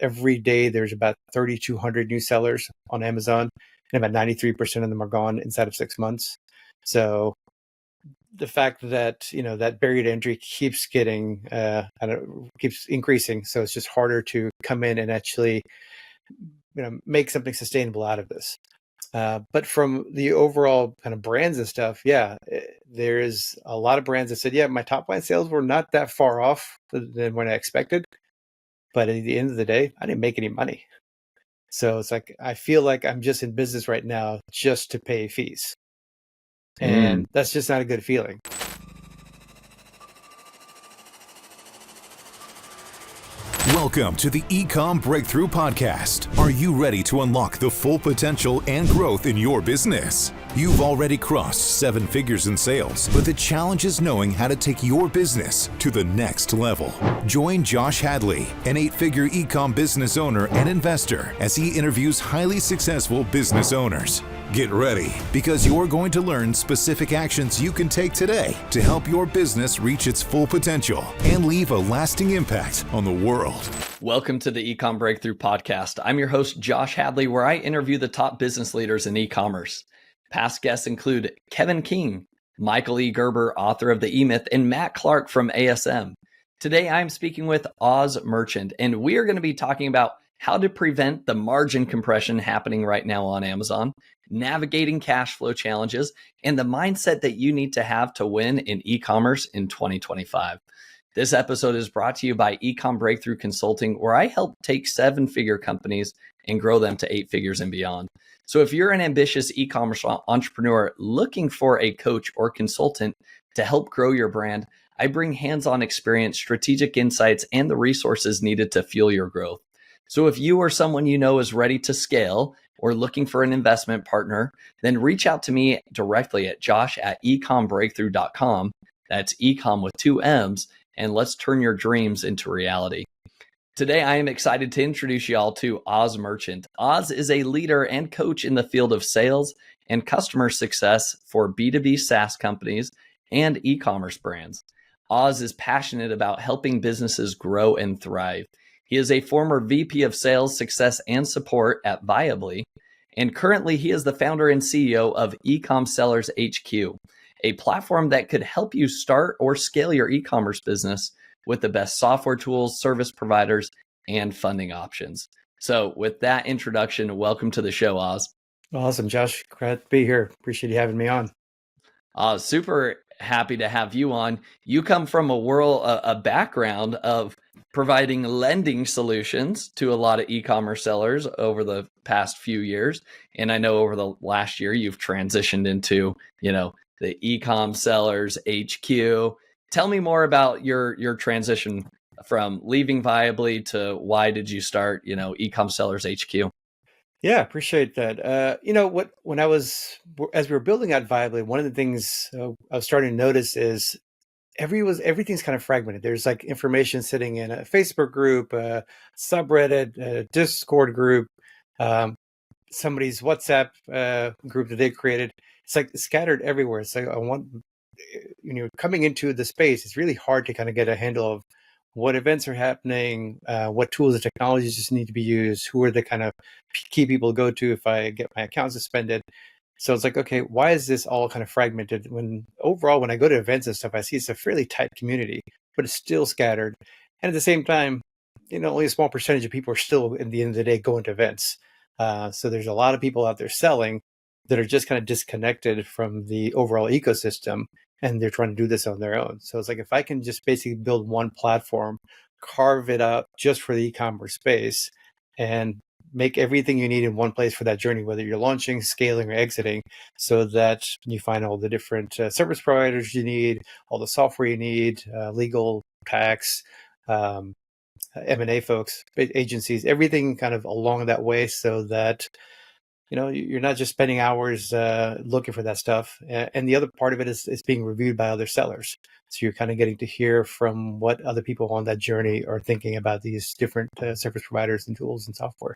every day there's about 3,200 new sellers on Amazon, and about 93% of them are gone inside of 6 months. So the fact that, that barrier to entry keeps getting, keeps increasing. So it's just harder to come in and actually, make something sustainable out of this. But from the overall kind of brands and stuff, there's a lot of brands that said, my top line sales were not that far off than what I expected. But at the end of the day, I didn't make any money. So it's like, I feel like I'm just in business right now just to pay fees. And that's just not a good feeling. Welcome to the Ecom Breakthrough Podcast. Are you ready to unlock the full potential and growth in your business? You've already crossed 7 figures in sales, but the challenge is knowing how to take your business to the next level. Join Josh Hadley, an 8-figure ecom business owner and investor, as he interviews highly successful business owners. Get ready, because you're going to learn specific actions you can take today to help your business reach its full potential and leave a lasting impact on the world. Welcome to the Ecom Breakthrough Podcast. I'm your host, Josh Hadley, where I interview the top business leaders in e-commerce. Past guests include Kevin King, Michael E. Gerber, author of The E-Myth, and Matt Clark from ASM. Today, I'm speaking with Oz Merchant, and we are going to be talking about how to prevent the margin compression happening right now on Amazon, navigating cash flow challenges, and the mindset that you need to have to win in e-commerce in 2025. This episode is brought to you by Ecom Breakthrough Consulting, where I help take 7-figure companies and grow them to 8 figures and beyond. So if you're an ambitious e-commerce entrepreneur looking for a coach or consultant to help grow your brand, I bring hands-on experience, strategic insights, and the resources needed to fuel your growth. So if you or someone you know is ready to scale or looking for an investment partner, then reach out to me directly at josh@ecombreakthrough.com. That's ecom with 2 M's, and let's turn your dreams into reality. Today, I am excited to introduce y'all to Oz Merchant. Oz is a leader and coach in the field of sales and customer success for B2B SaaS companies and e-commerce brands. Oz is passionate about helping businesses grow and thrive. He is a former VP of Sales, Success, and Support at Viably, and currently he is the founder and CEO of Ecom Sellers HQ, a platform that could help you start or scale your e-commerce business with the best software tools, service providers, and funding options. So with that introduction, welcome to the show, Oz. Awesome, Josh. Glad to be here. Appreciate you having me on. Super happy to have you on. You come from a background of providing lending solutions to a lot of e-commerce sellers over the past few years. And I know over the last year, you've transitioned into, the Ecom Sellers HQ. Tell me more about your transition from leaving Viably to why did you start, Ecom Sellers HQ? Yeah, appreciate that. As we were building out Viably, one of the things I was starting to notice is everything's kind of fragmented. There's like information sitting in a Facebook group, a subreddit, a Discord group, somebody's WhatsApp group that they created. It's like scattered everywhere. It's like coming into the space, it's really hard to kind of get a handle of what events are happening, what tools and technologies just need to be used, who are the kind of key people to go to if I get my account suspended. So it's like, okay, why is this all kind of fragmented? When I go to events and stuff, I see it's a fairly tight community, but it's still scattered. And at the same time, only a small percentage of people are still, at the end of the day, going to events. So there's a lot of people out there selling that are just kind of disconnected from the overall ecosystem, and they're trying to do this on their own. So it's like, if I can just basically build one platform, carve it up just for the e-commerce space, and make everything you need in one place for that journey, whether you're launching, scaling, or exiting, so that you find all the different service providers you need, all the software you need, legal, tax, M&A folks, agencies, everything kind of along that way, so that you're not just spending hours looking for that stuff. And the other part of it is being reviewed by other sellers. So you're kind of getting to hear from what other people on that journey are thinking about these different service providers and tools and software.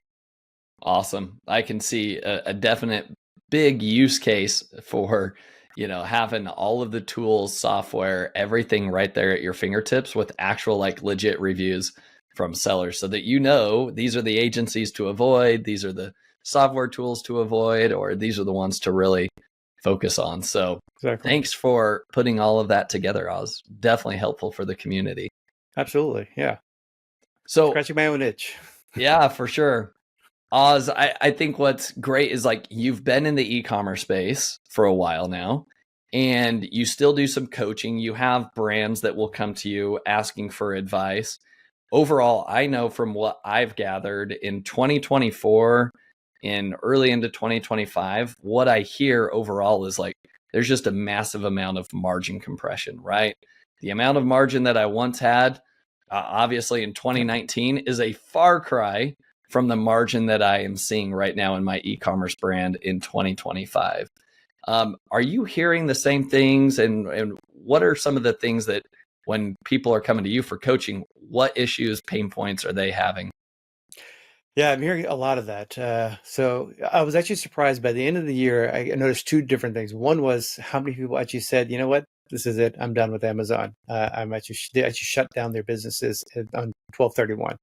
Awesome. I can see a definite big use case for, having all of the tools, software, everything right there at your fingertips with actual legit reviews from sellers so that, you know, these are the agencies to avoid, these are the software tools to avoid, or these are the ones to really focus on. So Exactly. thanks for putting all of that together, Oz. Definitely helpful for the community. Absolutely. Yeah. So Scratching my own itch. yeah, for sure. Oz, I think what's great is like you've been in the e-commerce space for a while now, and you still do some coaching. You have brands that will come to you asking for advice. Overall, I know from what I've gathered in 2024 and early into 2025, what I hear overall is like there's just a massive amount of margin compression, right? The amount of margin that I once had, obviously in 2019, is a far cry from the margin that I am seeing right now in my e-commerce brand in 2025. Are you hearing the same things? And what are some of the things that when people are coming to you for coaching, what issues, pain points are they having? Yeah, I'm hearing a lot of that. So I was actually surprised by the end of the year. I noticed two different things. One was how many people actually said, you know what, this is it. I'm done with Amazon. They actually shut down their businesses on 12/31.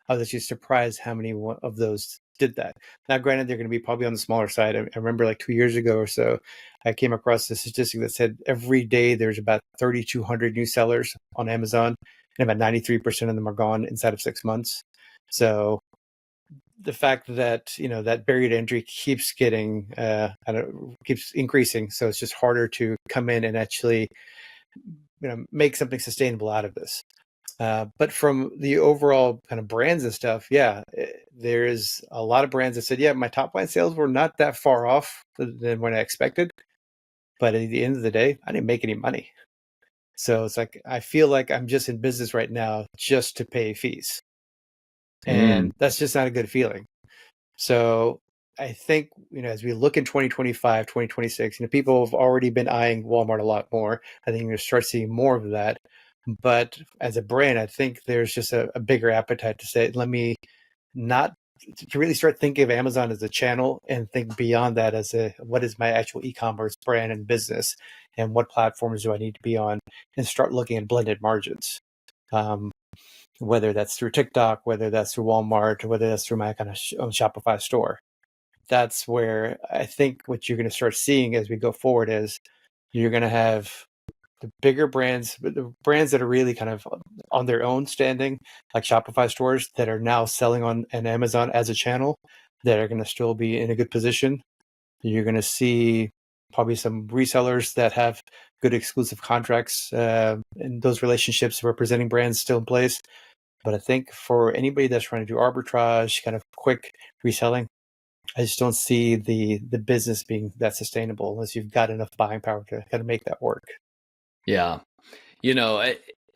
I was actually surprised how many of those did that. Now, granted, they're going to be probably on the smaller side. I remember like 2 years ago or so, I came across a statistic that said every day there's about 3,200 new sellers on Amazon, and about 93% of them are gone inside of 6 months. So the fact that that barrier to entry keeps keeps increasing, so it's just harder to come in and actually make something sustainable out of this. But from the overall kind of brands and stuff, there is a lot of brands that said, yeah, my top line sales were not that far off than what I expected, but at the end of the day, I didn't make any money. So it's like I feel like I'm just in business right now just to pay fees, and that's just not a good feeling. So I think, as we look in 2025, 2026, people have already been eyeing Walmart a lot more. I think you're going to start seeing more of that. But as a brand, I think there's just a bigger appetite to say, let me not to really start thinking of Amazon as a channel and think beyond that as what is my actual e-commerce brand and business, and what platforms do I need to be on, and start looking at blended margins. Whether that's through TikTok, whether that's through Walmart, or whether that's through my kind of own Shopify store. That's where I think what you're going to start seeing as we go forward is you're going to have the bigger brands, but the brands that are really kind of on their own standing, like Shopify stores that are now selling on an Amazon as a channel, that are going to still be in a good position. You're going to see probably some resellers that have good exclusive contracts, and those relationships representing brands still in place. But I think for anybody that's trying to do arbitrage, kind of quick reselling, I just don't see the business being that sustainable unless you've got enough buying power to kind of make that work. Yeah.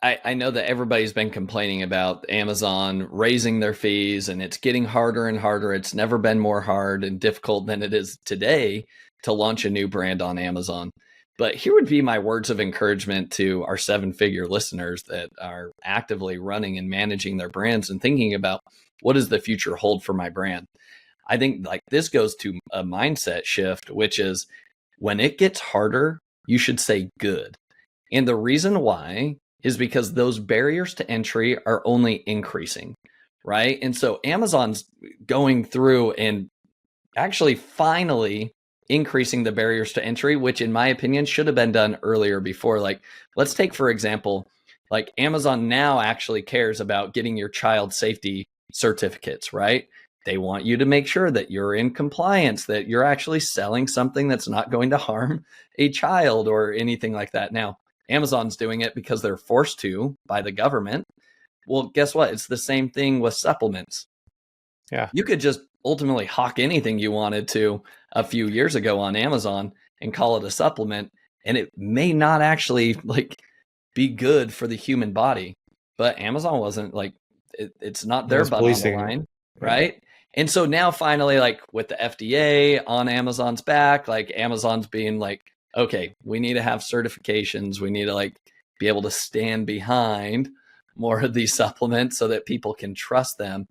I know that everybody's been complaining about Amazon raising their fees, and it's getting harder and harder. It's never been more hard and difficult than it is today to launch a new brand on Amazon. But here would be my words of encouragement to our 7-figure listeners that are actively running and managing their brands and thinking about what does the future hold for my brand. I think like this goes to a mindset shift, which is when it gets harder, you should say good. And the reason why is because those barriers to entry are only increasing, right? And so Amazon's going through and actually finally increasing the barriers to entry, which in my opinion should have been done earlier before. Like, let's take, for example, like Amazon now actually cares about getting your child safety certificates, right? They want you to make sure that you're in compliance, that you're actually selling something that's not going to harm a child or anything like that. Now, Amazon's doing it because they're forced to by the government. Well, guess what? It's the same thing with supplements. Yeah. You could just ultimately hawk anything you wanted to a few years ago on Amazon and call it a supplement, and it may not actually like be good for the human body. But Amazon wasn't like it's not their butt on the line, right? And so now finally, like with the FDA on Amazon's back, like Amazon's being like, okay, we need to have certifications. We need to like be able to stand behind more of these supplements so that people can trust them.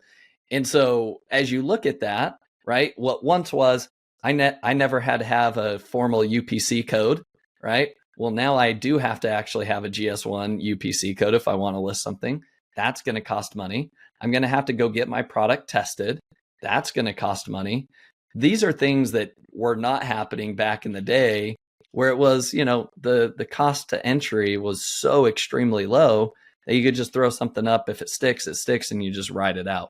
And so as you look at that, right, what once was, I never had to have a formal UPC code, right? Well, now I do have to actually have a GS1 UPC code if I want to list something. That's going to cost money. I'm going to have to go get my product tested. That's going to cost money. These are things that were not happening back in the day where it was, the cost to entry was so extremely low that you could just throw something up. If it sticks, and you just ride it out.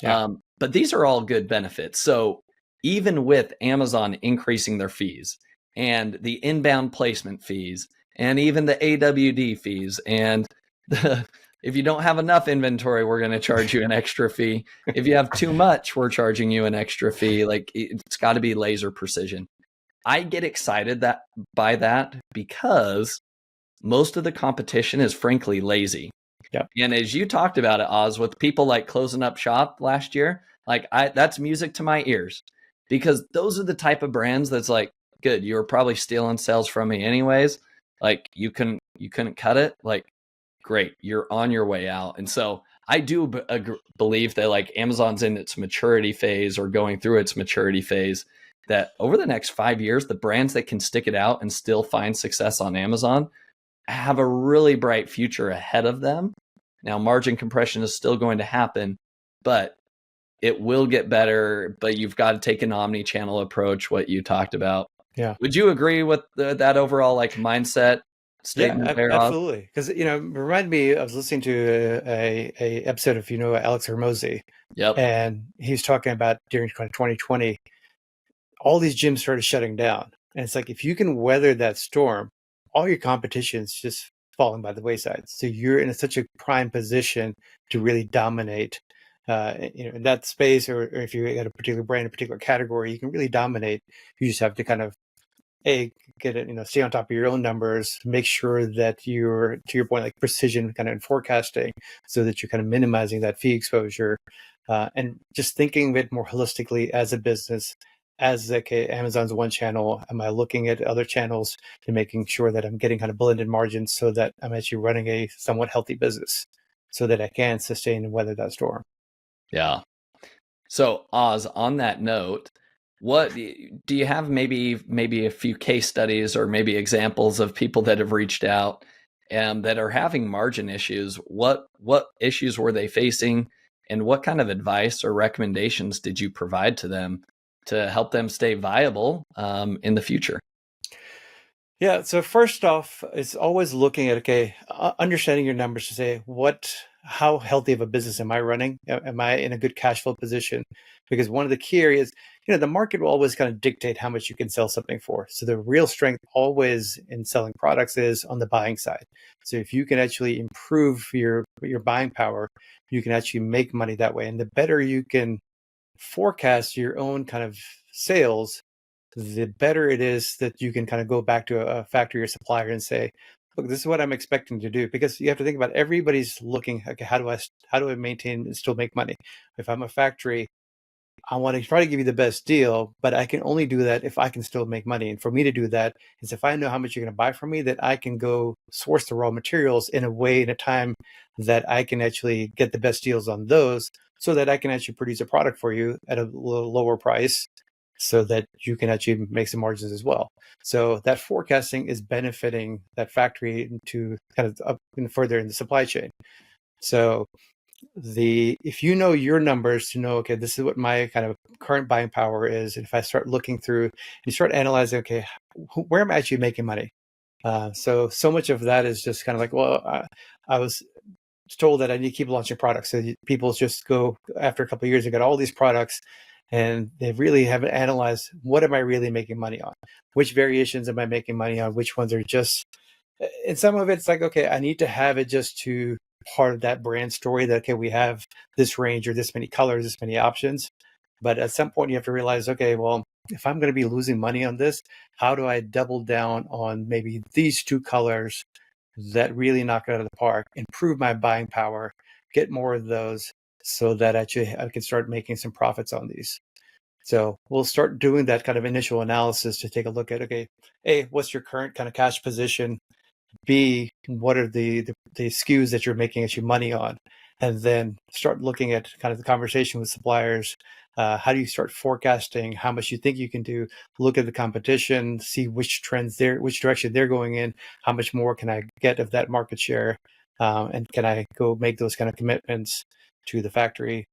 Yeah. But these are all good benefits. So even with Amazon increasing their fees and the inbound placement fees and even the AWD fees and if you don't have enough inventory, we're going to charge you an extra fee. If you have too much, we're charging you an extra fee. Like, it's got to be laser precision. I get excited by that because most of the competition is frankly lazy. Yep. And as you talked about it, Oz, with people like closing up shop last year, like that's music to my ears, because those are the type of brands that's like, good, you were probably stealing sales from me anyways. Like, you couldn't cut it. Like, great, you're on your way out. And so I do believe that like Amazon's in its maturity phase or going through its maturity phase, that over the next 5 years, the brands that can stick it out and still find success on Amazon have a really bright future ahead of them. Now, margin compression is still going to happen, but it will get better. But you've got to take an omni-channel approach, what you talked about. Yeah. Would you agree with that overall like mindset statement? Yeah, there, absolutely. Because remind me, I was listening to a episode of Alex Hermosi. Yep. And he's talking about during 2020, all these gyms started shutting down, and it's like if you can weather that storm, all your competition's just falling by the wayside. So you're in such a prime position to really dominate. In that space, or if you got a particular brand, a particular category, you can really dominate. You just have to kind of get it, stay on top of your own numbers, make sure that you're, to your point, like precision kind of in forecasting, so that you're kind of minimizing that fee exposure, and just thinking of it more holistically as a business. As Amazon's one channel, am I looking at other channels and making sure that I'm getting kind of blended margins so that I'm actually running a somewhat healthy business so that I can sustain and weather that storm? Yeah. So Oz, on that note, what do you have maybe a few case studies or maybe examples of people that have reached out and that are having margin issues? What issues were they facing, and what kind of advice or recommendations did you provide to them to help them stay viable in the future? Yeah. So first off, it's always looking at, understanding your numbers to say, how healthy of a business am I running? Am I in a good cash flow position? Because one of the key areas, the market will always kind of dictate how much you can sell something for. So the real strength always in selling products is on the buying side. So if you can actually improve your buying power, you can actually make money that way. And the better you can forecast your own kind of sales, the better it is that you can kind of go back to a factory or supplier and say, look, this is what I'm expecting to do. Because you have to think about, everybody's looking, okay, how do I maintain and still make money? If I'm a factory, I want to try to give you the best deal, but I can only do that if I can still make money. And for me to do that is if I know how much you're going to buy from me, that I can go source the raw materials in a time that I can actually get the best deals on those, so that I can actually produce a product for you at a little lower price, so that you can actually make some margins as well. So that forecasting is benefiting that factory to kind of up and further in the supply chain. So if you know your numbers to know, okay, this is what my kind of current buying power is. And if I start looking through, you start analyzing, okay, where am I actually making money? So much of that is just kind of like, well, I was told that I need to keep launching products. So people just go, after a couple of years, they got all these products, and they really haven't analyzed, what am I really making money on? Which variations am I making money on? Which ones are just, and some of it's like, okay, I need to have it just to part of that brand story that, okay, we have this range or this many colors, this many options. But at some point you have to realize, okay, well, if I'm going to be losing money on this, how do I double down on maybe these two colors that really knock it out of the park, improve my buying power, get more of those, so that actually I can start making some profits on these. So we'll start doing that kind of initial analysis to take a look at, okay, A, what's your current kind of cash position? B, what are the SKUs that you're making actually money on? And then start looking at kind of the conversation with suppliers. How do you start forecasting how much you think you can do? Look at the competition, see which direction they're going in. How much more can I get of that market share? And can I go make those kind of commitments? to the factory,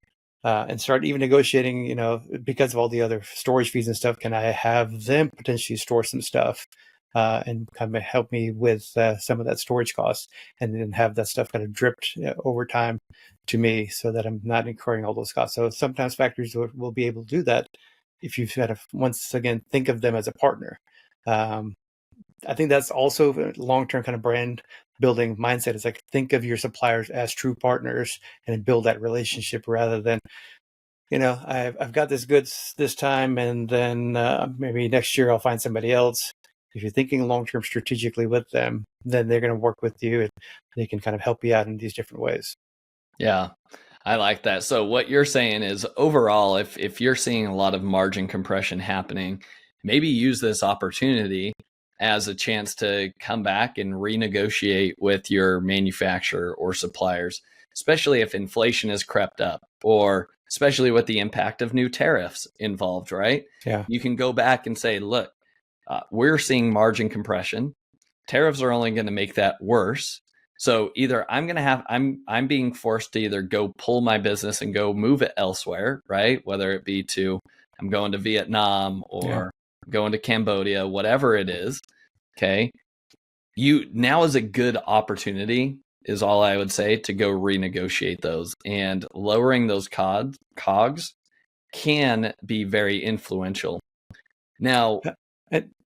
and start even negotiating, because of all the other storage fees and stuff, can I have them potentially store some stuff, and kind of help me with some of that storage costs, and then have that stuff kind of dripped over time to me so that I'm not incurring all those costs. So sometimes factories will be able to do that if you kind of, once again, think of them as a partner. I think that's also a long-term kind of brand building mindset. It's like, think of your suppliers as true partners and build that relationship rather than, I've got this goods this time, and then maybe next year I'll find somebody else. If you're thinking long-term strategically with them, then they're going to work with you and they can kind of help you out in these different ways. Yeah, I like that. So what you're saying is, overall, if you're seeing a lot of margin compression happening, maybe use this opportunity as a chance to come back and renegotiate with your manufacturer or suppliers, especially if inflation has crept up, or especially with the impact of new tariffs involved, right? Yeah. You can go back and say, look, we're seeing margin compression. Tariffs are only going to make that worse. So either I'm being forced to either go pull my business and go move it elsewhere, right? Whether it be I'm going to Vietnam or going to Cambodia, whatever it is. Okay. Now is a good opportunity, is all I would say, to go renegotiate those, and lowering those COGS can be very influential. Now,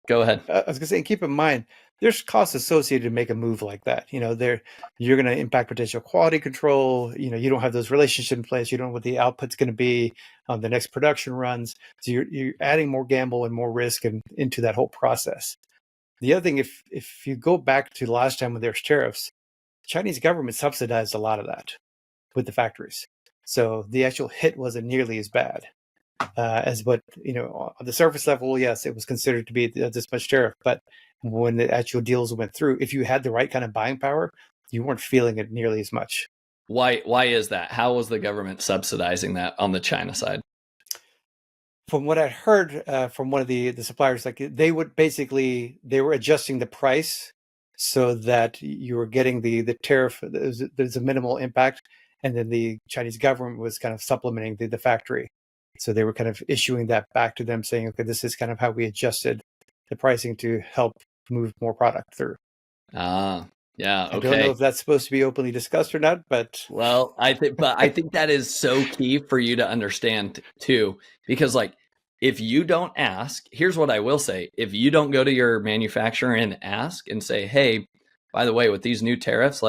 go ahead. I was going to say, keep in mind, there's costs associated to make a move like that. You're going to impact potential quality control. You don't have those relationships in place. You don't know what the output's going to be on the next production runs. So you're adding more gamble and more risk into that whole process. The other thing, if you go back to the last time when there was tariffs, the Chinese government subsidized a lot of that with the factories. So the actual hit wasn't nearly as bad. As what, on the surface level, yes, it was considered to be this much tariff, but when the actual deals went through, if you had the right kind of buying power, you weren't feeling it nearly as much. Why is that? How was the government subsidizing that on the China side? From what I heard from one of the suppliers, like they were adjusting the price so that you were getting the tariff. There's a minimal impact, and then the Chinese government was kind of supplementing the factory. So they were kind of issuing that back to them, saying, okay, this is kind of how we adjusted the pricing to help move more product through. Yeah. Okay. I don't know if that's supposed to be openly discussed or not, but I think that is so key for you to understand too, because if you don't ask, here's what I will say: if you don't go to your manufacturer and ask and say, hey, by the way, with these new tariffs,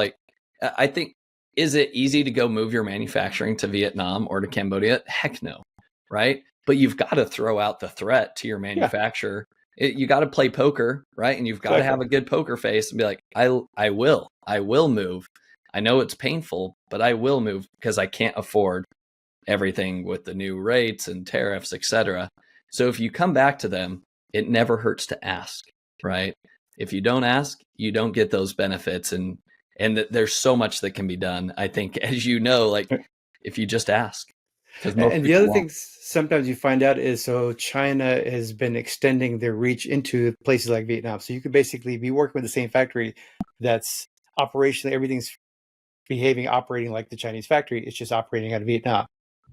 I think, is it easy to go move your manufacturing to Vietnam or to Cambodia? Heck no. Right? But you've got to throw out the threat to your manufacturer. You got to play poker, right? And you've got to have a good poker face and be like, I will move. I know it's painful, but I will move because I can't afford everything with the new rates and tariffs, etc. So if you come back to them, it never hurts to ask, right? If you don't ask, you don't get those benefits, and there's so much that can be done. I think, as you know, if you just ask. And the other thing sometimes you find out is, so China has been extending their reach into places like Vietnam. So you could basically be working with the same factory that's operationally, everything's operating like the Chinese factory. It's just operating out of Vietnam.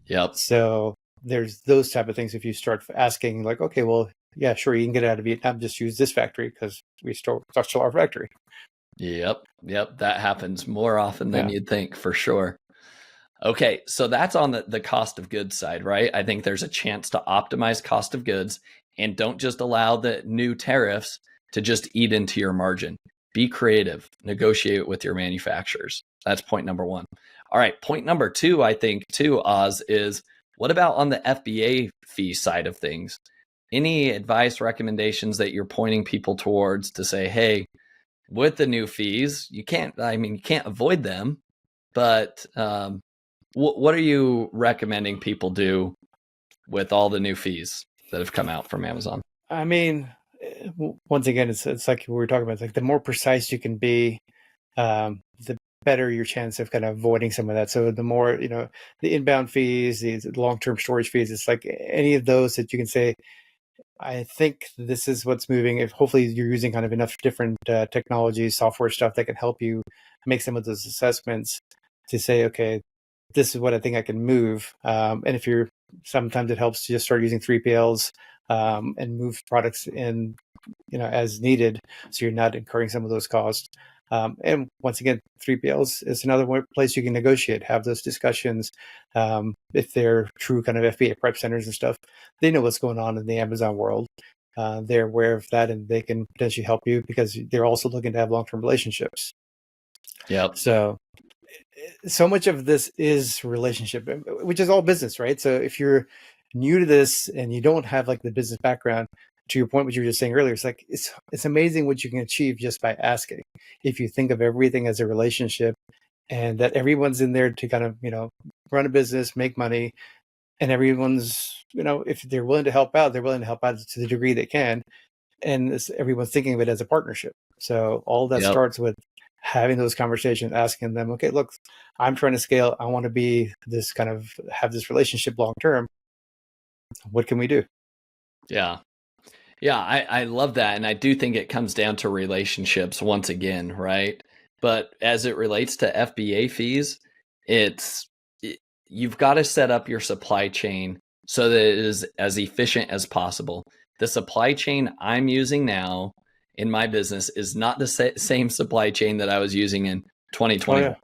Yep. So there's those type of things. If you start asking like, okay, well, yeah, sure, you can get out of Vietnam, just use this factory because we still our factory. Yep. That happens more often than you'd think, for sure. Okay, so that's on the cost of goods side, right? I think there's a chance to optimize cost of goods, and don't just allow the new tariffs to just eat into your margin. Be creative, negotiate with your manufacturers. That's point number one. All right, point number two, I think too, Oz, is what about on the FBA fee side of things? Any advice, recommendations that you're pointing people towards to say, hey, with the new fees, you can't avoid them, but what are you recommending people do with all the new fees that have come out from Amazon? I mean, once again, it's like we were talking about, like the more precise you can be, the better your chance of kind of avoiding some of that. So the more, the inbound fees, the long-term storage fees, it's like any of those that you can say, I think this is what's moving. If hopefully you're using kind of enough different technology, software stuff that can help you make some of those assessments to say, okay, this is what I think I can move. And if you're, sometimes it helps to just start using 3PLs and move products in, as needed, so you're not incurring some of those costs. And once again, 3PLs is another place you can negotiate, have those discussions. If they're true kind of FBA prep centers and stuff, they know what's going on in the Amazon world. They're aware of that, and they can potentially help you because they're also looking to have long-term relationships. Yep. So much of this is relationship, which is all business, right? So if you're new to this and you don't have like the business background, to your point, what you were just saying earlier, it's like, it's amazing what you can achieve just by asking. If you think of everything as a relationship, and that everyone's in there to kind of, run a business, make money, and everyone's, if they're willing to help out, they're willing to help out to the degree they can. And everyone's thinking of it as a partnership. So all that starts with having those conversations, asking them, okay, look, I'm trying to scale. I want to be this kind of, have this relationship long-term. What can we do? Yeah. Yeah, I love that. And I do think it comes down to relationships once again, right? But as it relates to FBA fees, you've got to set up your supply chain so that it is as efficient as possible. The supply chain I'm using now in my business is not the same supply chain that I was using in 2020. Oh,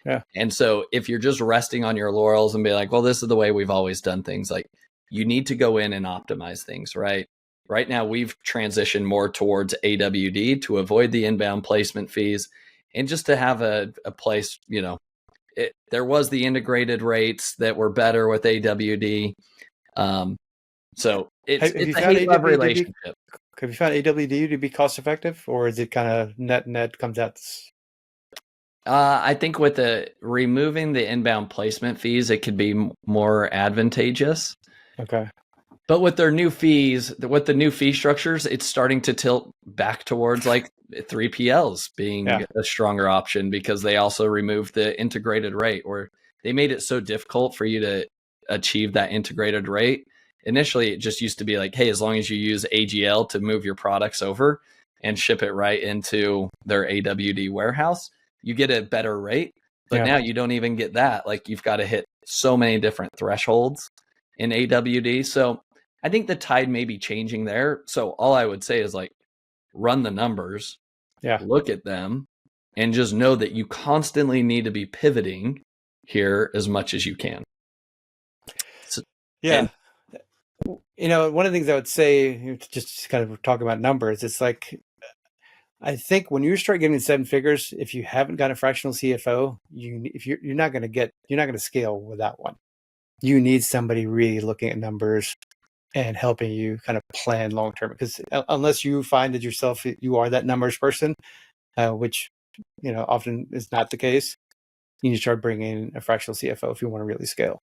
yeah. And so if you're just resting on your laurels and be like, well, this is the way we've always done things, like you need to go in and optimize things, right? Right now, we've transitioned more towards AWD to avoid the inbound placement fees and just to have a place, there was the integrated rates that were better with AWD. So it's a hate-love relationship. Have you found AWD to be cost effective, or is it kind of net comes out? I think with removing the inbound placement fees, it could be more advantageous. Okay. But with their new fees, with the new fee structures, it's starting to tilt back towards like 3PLs being a stronger option, because they also removed the integrated rate, or they made it so difficult for you to achieve that integrated rate. Initially, it just used to be like, hey, as long as you use AGL to move your products over and ship it right into their AWD warehouse, you get a better rate. But now you don't even get that. Like, you've got to hit so many different thresholds in AWD. So I think the tide may be changing there. So all I would say is like, run the numbers, look at them, and just know that you constantly need to be pivoting here as much as you can. So, one of the things I would say, just kind of talk about numbers, it's like, I think when you start getting 7 figures, if you haven't got a fractional CFO, you're not going to scale without one. You need somebody really looking at numbers and helping you kind of plan long-term, because unless you find that yourself, you are that numbers person, which, often is not the case, you need to start bringing a fractional CFO if you want to really scale.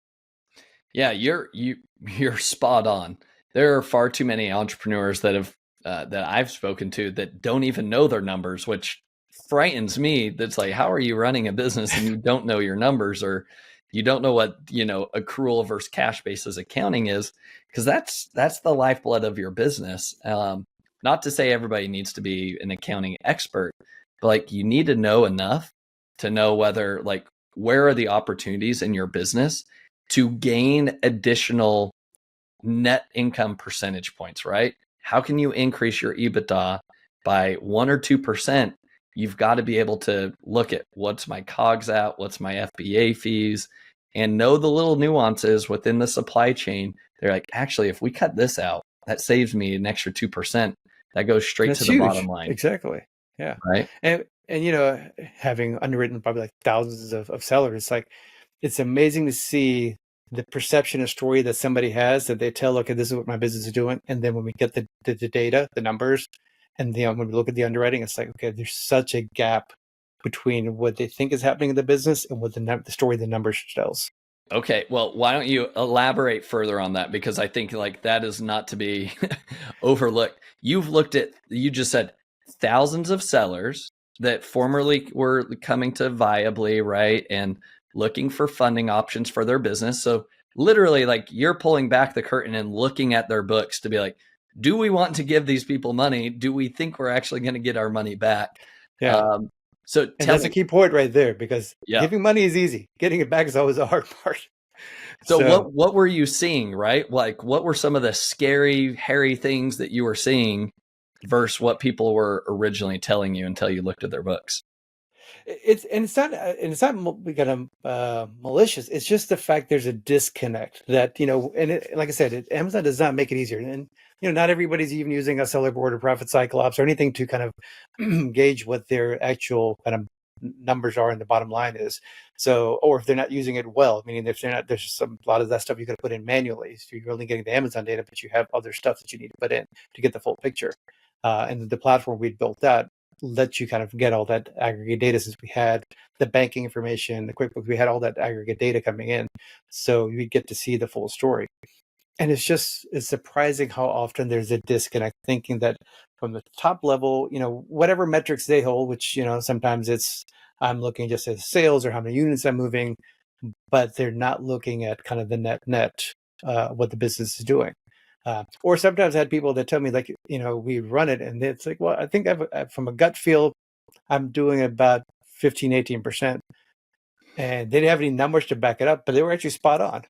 Yeah, you're spot on. There are far too many entrepreneurs that I've spoken to that don't even know their numbers, which frightens me. That's like, how are you running a business and you don't know your numbers, or you don't know what, accrual versus cash basis accounting is, because that's the lifeblood of your business. Not to say everybody needs to be an accounting expert, but like, you need to know enough to know whether, like, where are the opportunities in your business to gain additional net income percentage points, right? How can you increase your EBITDA by 1 or 2%? You've got to be able to look at what's my COGS at, what's my FBA fees, and know the little nuances within the supply chain. They're like, actually, if we cut this out, that saves me an extra 2%. That goes straight to the bottom line. Exactly. Yeah. Right. And having underwritten probably like thousands of sellers, like, it's amazing to see the perception of story that somebody has, that they tell, okay, this is what my business is doing. And then when we get the data, the numbers, and when we look at the underwriting, it's like, okay, there's such a gap between what they think is happening in the business and what the story the numbers tells. Okay, well, why don't you elaborate further on that? Because I think like that is not to be overlooked. You just said thousands of sellers that formerly were coming to Viably, right? And looking for funding options for their business. So literally, like, you're pulling back the curtain and looking at their books to be like, do we want to give these people money? Do we think we're actually going to get our money back? Yeah. So And tell that's a me, key point right there, because yeah. giving money is easy. Getting it back is always the hard part. So So what were you seeing, right? Like what were some of the scary, hairy things that you were seeing versus what people were originally telling you until you looked at their books? it's not kind of malicious. It's just the fact there's a disconnect that, like I said, Amazon does not make it easier. And, not everybody's even using a seller board or profit cyclops or anything to kind of gauge what their actual kind of numbers are and the bottom line is. So, or if they're not using it well, meaning if they're not, there's a lot of that stuff you got to put in manually. So you're only getting the Amazon data, but you have other stuff that you need to put in to get the full picture. And the platform we'd built out let you kind of get all that aggregate data, since we had the banking information, the QuickBooks, we had all that aggregate data coming in. So you get to see the full story. And it's surprising how often there's a disconnect, thinking that from the top level, whatever metrics they hold, which, sometimes it's, I'm looking just at sales or how many units I'm moving, but they're not looking at kind of the net, what the business is doing. Or sometimes I had people that tell me, like, we run it and it's like, well, I think from a gut feel, I'm doing about 15, 18%. And they didn't have any numbers to back it up, but they were actually spot on.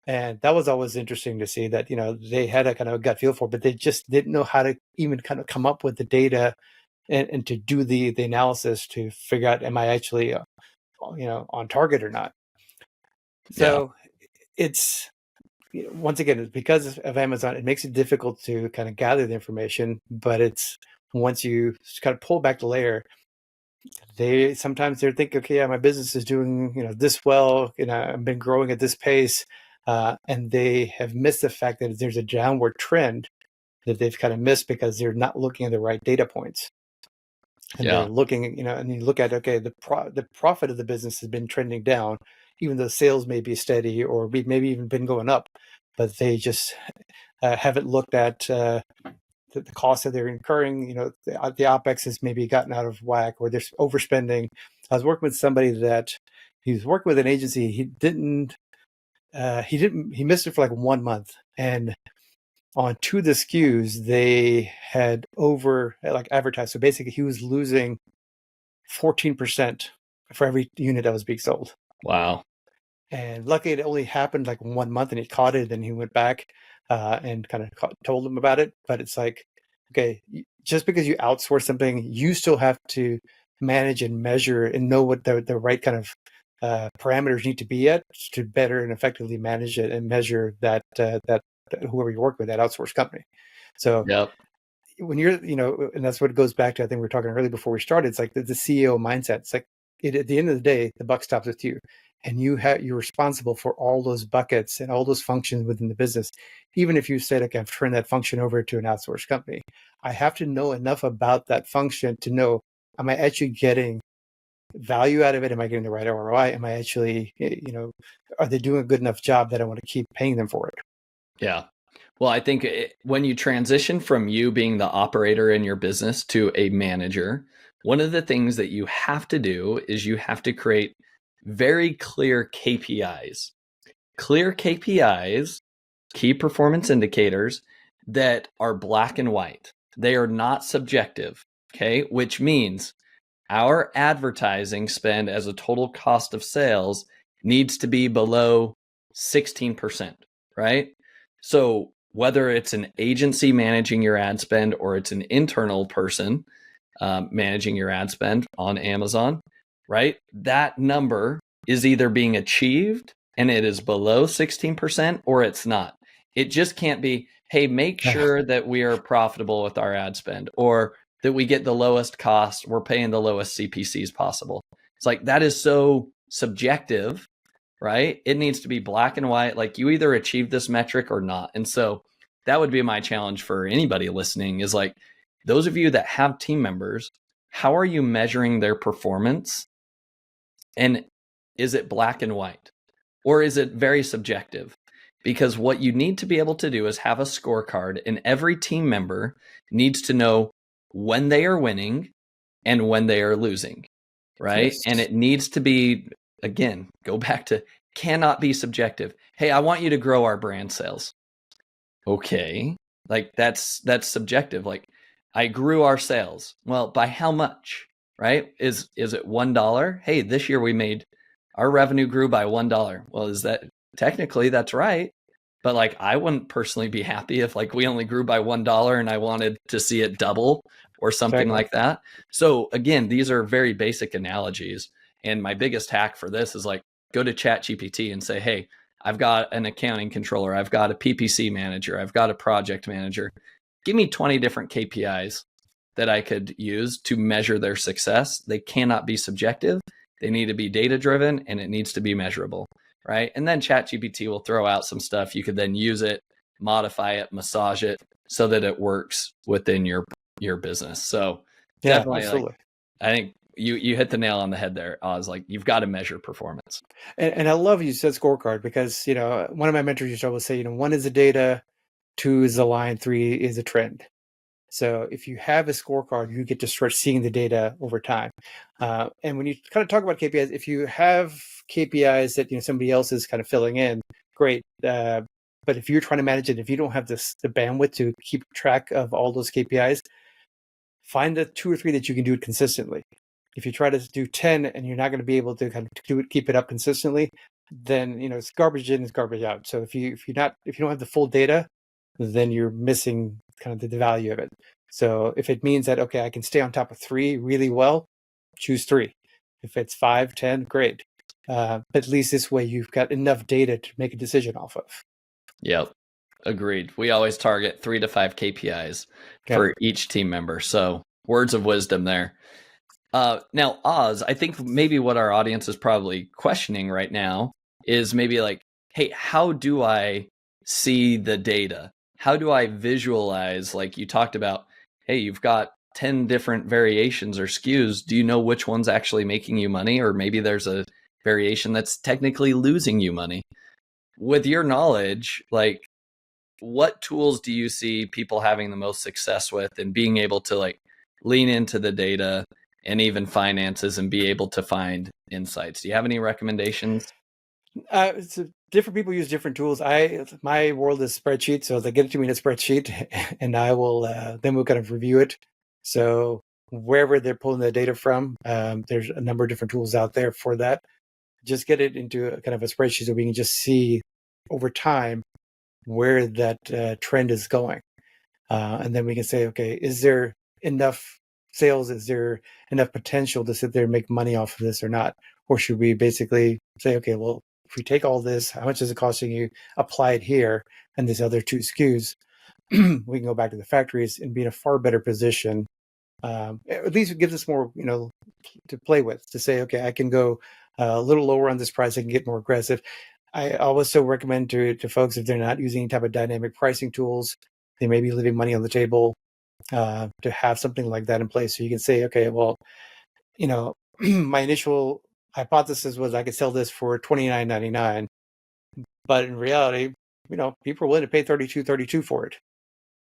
And that was always interesting to see that, they had a kind of a gut feel for it, but they just didn't know how to even kind of come up with the data and to do the analysis to figure out, am I actually, on target or not? Yeah. So it's, once again, it's because of Amazon, it makes it difficult to kind of gather the information. But it's, once you kind of pull back the layer, sometimes they're thinking, okay, yeah, my business is doing this well, I've been growing at this pace, and they have missed the fact that there's a downward trend that they've kind of missed because they're not looking at the right data points. And Yeah. they're looking, and you look at, okay, the profit of the business has been trending down, even though sales may be steady or maybe even been going up, but they just haven't looked at the costs that they're incurring. The OpEx has maybe gotten out of whack, or they're overspending. I was working with somebody that he was working with an agency. He missed it for like 1 month, and on 2 of the SKUs, they had over like advertised. So basically, he was losing 14% for every unit that was being sold. Wow. And luckily, it only happened like 1 month, and he caught it. And he went back and kind of told them about it. But it's like, okay, just because you outsource something, you still have to manage and measure and know what the right kind of parameters need to be at to better and effectively manage it and measure that whoever you work with, that outsourced company. So Yep. when you're, and that's what it goes back to, I think we were talking earlier before we started, it's like the CEO mindset. It's like, at the end of the day, the buck stops with you, and you're responsible for all those buckets and all those functions within the business. Even if you said, okay, I've turned that function over to an outsourced company, I have to know enough about that function to know, am I actually getting value out of it? Am I getting the right ROI? Am I actually, are they doing a good enough job that I want to keep paying them for it? Yeah. Well, I think when you transition from you being the operator in your business to a manager, one of the things that you have to do is you have to create very clear KPIs. Clear KPIs, key performance indicators, that are black and white. They are not subjective, okay? Which means our advertising spend as a total cost of sales needs to be below 16%, right? So whether it's an agency managing your ad spend or it's an internal person managing your ad spend on Amazon, right? That number is either being achieved and it is below 16% or it's not. It just can't be, hey, make sure that we are profitable with our ad spend, or that we get the lowest cost, we're paying the lowest CPCs possible. It's like, that is so subjective, right? It needs to be black and white, like you either achieve this metric or not. And so that would be my challenge for anybody listening, is like, those of you that have team members, how are you measuring their performance? And is it black and white, or is it very subjective? Because what you need to be able to do is have a scorecard, and every team member needs to know when they are winning and when they are losing, right? Yes. And it needs to be, again, go back to, cannot be subjective. Hey, I want you to grow our brand sales. Okay. Like that's subjective. Like, I grew our sales. Well, by how much? right? Is it $1? Hey, this year our revenue grew by $1. Well, is that technically that's right? But like, I wouldn't personally be happy if like we only grew by $1 and I wanted to see it double or something Exactly. like that. So again, these are very basic analogies. And my biggest hack for this is like, go to ChatGPT and say, hey, I've got an accounting controller, I've got a PPC manager, I've got a project manager. Give me 20 different KPIs that I could use to measure their success. They cannot be subjective. They need to be data driven and it needs to be measurable, right? And then ChatGPT will throw out some stuff. You could then use it, modify it, massage it so that it works within your business. So Yeah, definitely, like, absolutely. I think you hit the nail on the head there. I was like, you've got to measure performance. And I love you said scorecard because, one of my mentors used to always say, one is the data, two is the line, three is the trend. So if you have a scorecard, you get to start seeing the data over time. And when you kind of talk about KPIs, if you have KPIs that somebody else is kind of filling in, great. But if you're trying to manage it, if you don't have the bandwidth to keep track of all those KPIs, find the 2 or 3 that you can do it consistently. If you try to do 10 and you're not going to be able to kind of keep it up consistently, then it's garbage in, it's garbage out. So if you don't have the full data, then you're missing kind of the value of it. So if it means that, okay, I can stay on top of 3 really well, choose 3. If it's 5, 10, great. But at least this way you've got enough data to make a decision off of. Yep. Agreed. We always target 3 to 5 KPIs for each team member. So words of wisdom there. Now, Oz, I think maybe what our audience is probably questioning right now is maybe like, hey, how do I see the data? How do I visualize, like you talked about, hey, you've got 10 different variations or SKUs. Do you know which one's actually making you money? Or maybe there's a variation that's technically losing you money. With your knowledge, like, what tools do you see people having the most success with and being able to like lean into the data and even finances and be able to find insights? Do you have any recommendations? Different people use different tools. My world is spreadsheet, so they get it to me in a spreadsheet, and I will then we'll kind of review it. So wherever they're pulling the data from, there's a number of different tools out there for that. Just get it into a kind of a spreadsheet so we can just see over time where that trend is going, and then we can say, okay, is there enough sales? Is there enough potential to sit there and make money off of this or not? Or should we basically say, okay, well, if we take all this, how much is it costing you? Apply it here, and these other 2 SKUs, we can go back to the factories and be in a far better position. At least it gives us more, to play with, to say, okay, I can go a little lower on this price. I can get more aggressive. I also recommend to folks, if they're not using any type of dynamic pricing tools, they may be leaving money on the table, to have something like that in place. So you can say, okay, well, my initial hypothesis was I could sell this for $29.99, but in reality, people are willing to pay $32 for it.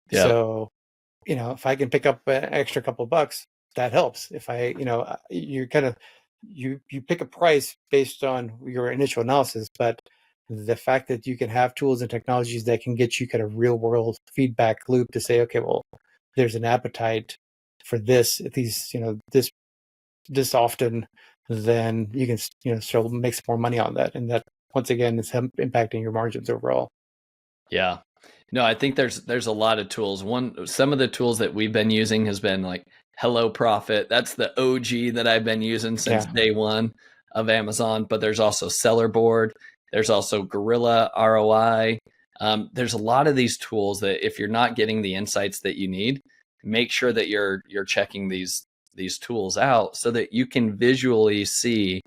Yeah. So, if I can pick up an extra couple of bucks, that helps. If I, you kind of, you pick a price based on your initial analysis, but the fact that you can have tools and technologies that can get you kind of real world feedback loop to say, okay, well, there's an appetite for this, at least, this often, then you can, still make some more money on that. And that, once again, is impacting your margins overall. Yeah. No, I think there's a lot of tools. Some of the tools that we've been using has been like Hello Profit. That's the OG that I've been using since day one of Amazon. But there's also Seller Board. There's also Gorilla ROI. There's a lot of these tools that if you're not getting the insights that you need, make sure that you're checking these tools out so that you can visually see,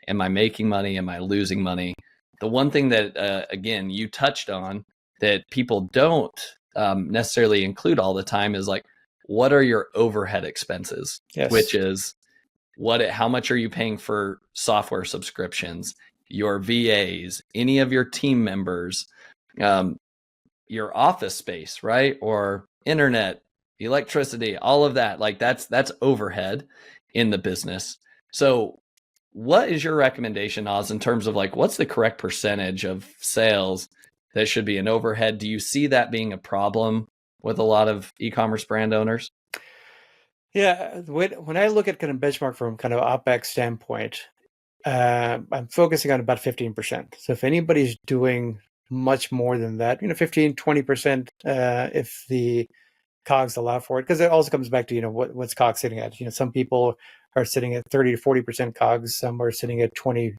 am I making money? Am I losing money? The one thing that, again, you touched on that people don't necessarily include all the time is like, what are your overhead expenses? Yes. Which is how much are you paying for software subscriptions, your VAs, any of your team members, your office space, right? Or internet, electricity, all of that. Like that's overhead in the business. So what is your recommendation, Oz, in terms of like, what's the correct percentage of sales that should be an overhead? Do you see that being a problem with a lot of e-commerce brand owners? Yeah, when I look at kind of benchmark from kind of OpEx standpoint, I'm focusing on about 15%. So if anybody's doing much more than that, 15, 20%, if the COGS allow for it, because it also comes back to, what's COGS sitting at. Some people are sitting at 30 to 40% COGS, some are sitting at 20,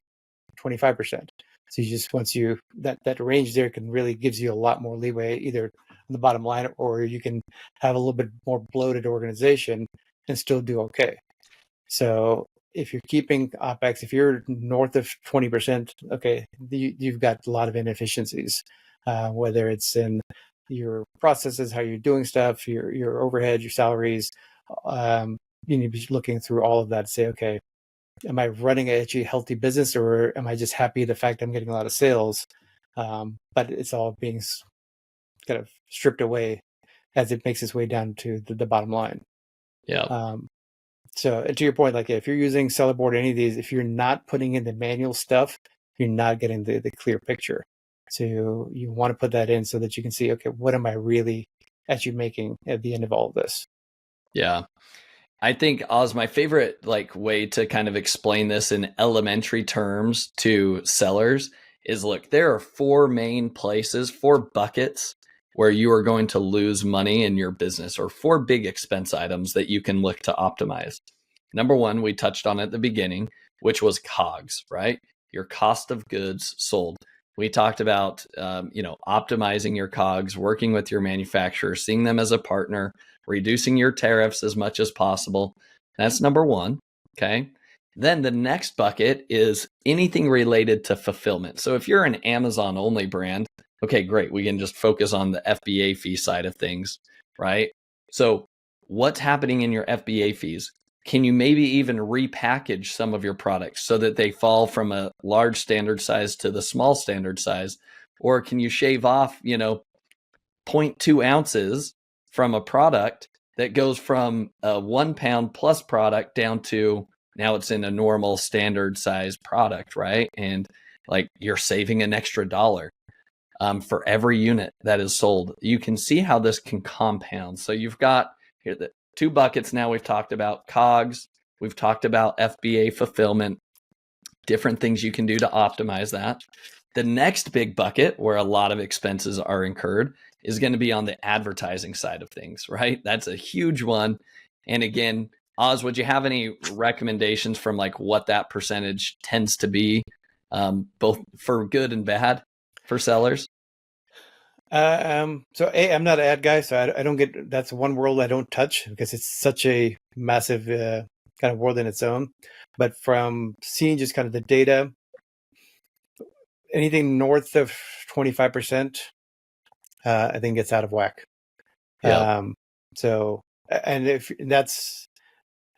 25%. So once that range there can really gives you a lot more leeway, either on the bottom line, or you can have a little bit more bloated organization and still do okay. So if you're keeping OpEx, if you're north of 20%, okay, you've got a lot of inefficiencies, whether it's in your processes, how you're doing stuff, your overhead, your salaries. You need to be looking through all of that to say, okay, am I running a actually healthy business, or am I just happy the fact I'm getting a lot of sales? But it's all being kind of stripped away as it makes its way down to the bottom line. Yeah. So to your point, like if you're using Sellerboard or any of these, if you're not putting in the manual stuff, you're not getting the clear picture. So you want to put that in so that you can see, okay, what am I really actually making at the end of all of this? Yeah. I think Oz, my favorite way to kind of explain this in elementary terms to sellers is, look, there are four main places, four buckets where you are going to lose money in your business, or four big expense items that you can look to optimize. Number one, we touched on at the beginning, which was COGS, right? Your cost of goods sold. We talked about, optimizing your COGS, working with your manufacturer, seeing them as a partner, reducing your tariffs as much as possible. That's number one. Okay. Then the next bucket is anything related to fulfillment. So if you're an Amazon only brand, okay, great. We can just focus on the FBA fee side of things, right? So what's happening in your FBA fees? Can you maybe even repackage some of your products so that they fall from a large standard size to the small standard size? Or can you shave off, 0.2 ounces from a product that goes from a 1 pound plus product down to now it's in a normal standard size product, right? And you're saving an extra dollar for every unit that is sold. You can see how this can compound. So you've got here the two buckets now. We've talked about COGS, we've talked about FBA fulfillment, different things you can do to optimize that. The next big bucket where a lot of expenses are incurred is going to be on the advertising side of things, right? That's a huge one. And again, Oz, would you have any recommendations from what that percentage tends to be, both for good and bad for sellers? I'm not an ad guy, so I don't get, that's one world I don't touch because it's such a massive kind of world in its own. But from seeing just kind of the data, anything north of 25%, I think gets out of whack. Yeah. And if that's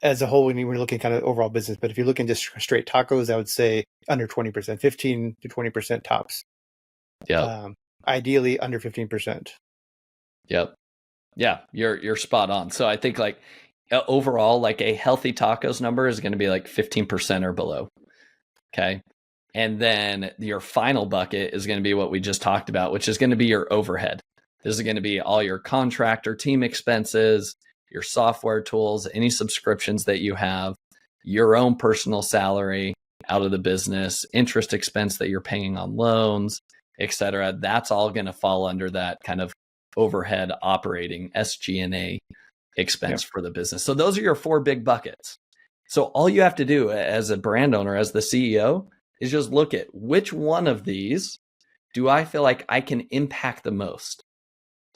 as a whole, when we're looking kind of overall business, but if you're looking just straight tacos, I would say under 20%, 15 to 20% tops. Yeah. Ideally under 15%. Yep. Yeah, you're spot on. So I think overall, a healthy tacos number is going to be 15% or below. Okay. And then your final bucket is going to be what we just talked about, which is going to be your overhead. This is going to be all your contractor team expenses, your software tools, any subscriptions that you have, your own personal salary out of the business, interest expense that you're paying on loans, et cetera. That's all going to fall under that kind of overhead operating SG&A expense for the business. So those are your four big buckets. So all you have to do as a brand owner, as the CEO, is just look at which one of these do I feel like I can impact the most?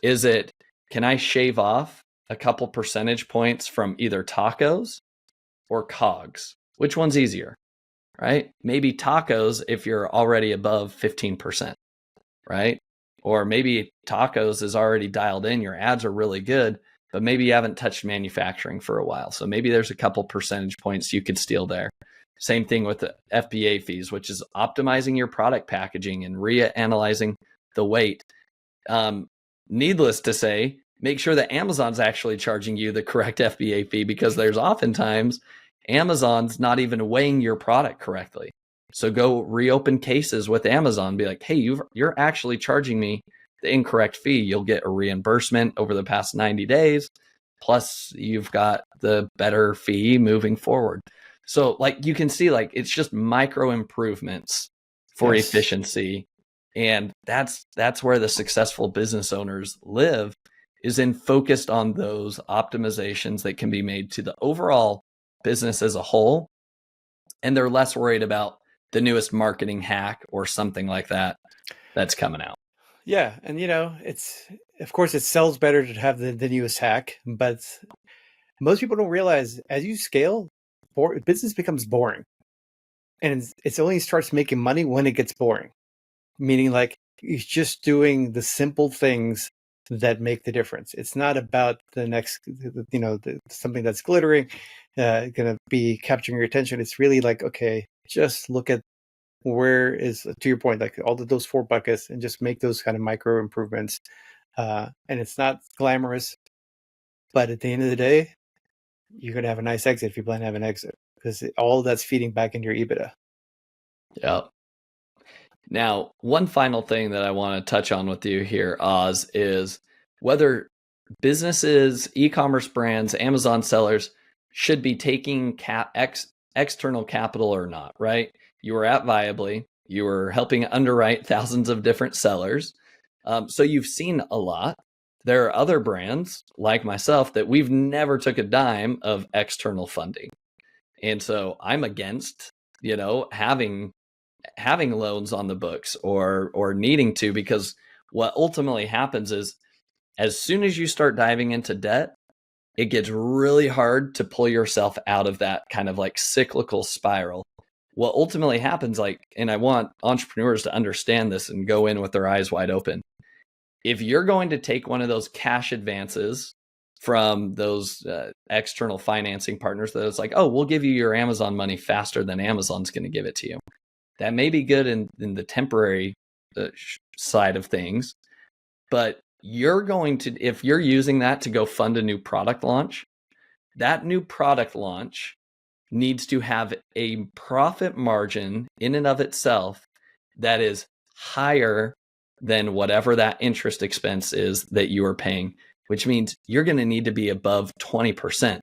Is it, can I shave off a couple percentage points from either tacos or COGS? Which one's easier, right? Maybe tacos if you're already above 15%, right? Or maybe tacos is already dialed in, your ads are really good, but maybe you haven't touched manufacturing for a while. So maybe there's a couple percentage points you could steal there. Same thing with the FBA fees, which is optimizing your product packaging and reanalyzing the weight. Needless to say, make sure that Amazon's actually charging you the correct FBA fee, because there's oftentimes Amazon's not even weighing your product correctly. So go reopen cases with Amazon, be like, hey, you're actually charging me the incorrect fee. You'll get a reimbursement over the past 90 days. Plus you've got the better fee moving forward. So like you can see, like it's just micro improvements for Yes. efficiency. And that's where the successful business owners live, is in focused on those optimizations that can be made to the overall business as a whole. And they're less worried about the newest marketing hack or something like that that's coming out. Yeah. And, it's, of course, it sells better to have the newest hack, but most people don't realize as you scale, business becomes boring. And it's only starts making money when it gets boring, meaning like it's just doing the simple things that make the difference. It's not about the next, something that's glittering, going to be capturing your attention. It's really like, okay, just look at where is, to your point, like all of those 4 buckets, and just make those kind of micro improvements. And it's not glamorous, but at the end of the day, you're going to have a nice exit if you plan to have an exit, because all that's feeding back into your EBITDA. Yeah. Now, one final thing that I want to touch on with you here, Oz, is whether businesses, e-commerce brands, Amazon sellers should be taking external capital or not, right? You were at Viably, you were helping underwrite thousands of different sellers. So you've seen a lot. There are other brands like myself that we've never took a dime of external funding. And so I'm against, having loans on the books or needing to, because what ultimately happens is as soon as you start diving into debt, it gets really hard to pull yourself out of that kind of like cyclical spiral. What ultimately happens, like, and I want entrepreneurs to understand this and go in with their eyes wide open. If you're going to take one of those cash advances from those external financing partners that it's like, oh, we'll give you your Amazon money faster than Amazon's going to give it to you. That may be good in the temporary side of things, but you're going to, if you're using that to go fund a new product launch, that new product launch needs to have a profit margin in and of itself that is higher than whatever that interest expense is that you are paying, which means you're going to need to be above 20%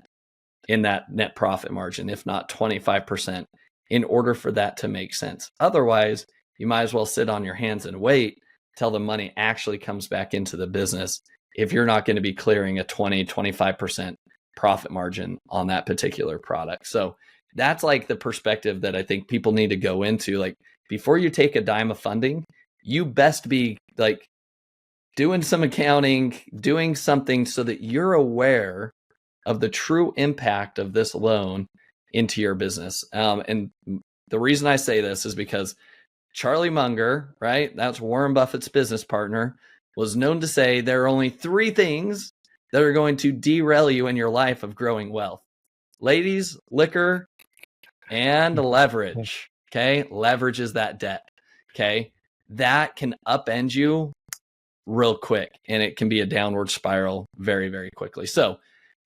in that net profit margin, if not 25%, in order for that to make sense. Otherwise, you might as well sit on your hands and wait till the money actually comes back into the business if you're not going to be clearing a 20-25% profit margin on that particular product. So that's like the perspective that I think people need to go into. Like, before you take a dime of funding, you best be like doing some accounting, doing something so that you're aware of the true impact of this loan into your business. And the reason I say this is because Charlie Munger, right? That's Warren Buffett's business partner, was known to say there are only 3 things that are going to derail you in your life of growing wealth: ladies, liquor, and leverage. Okay. Leverage is that debt. Okay. That can upend you real quick, and it can be a downward spiral very, very quickly. So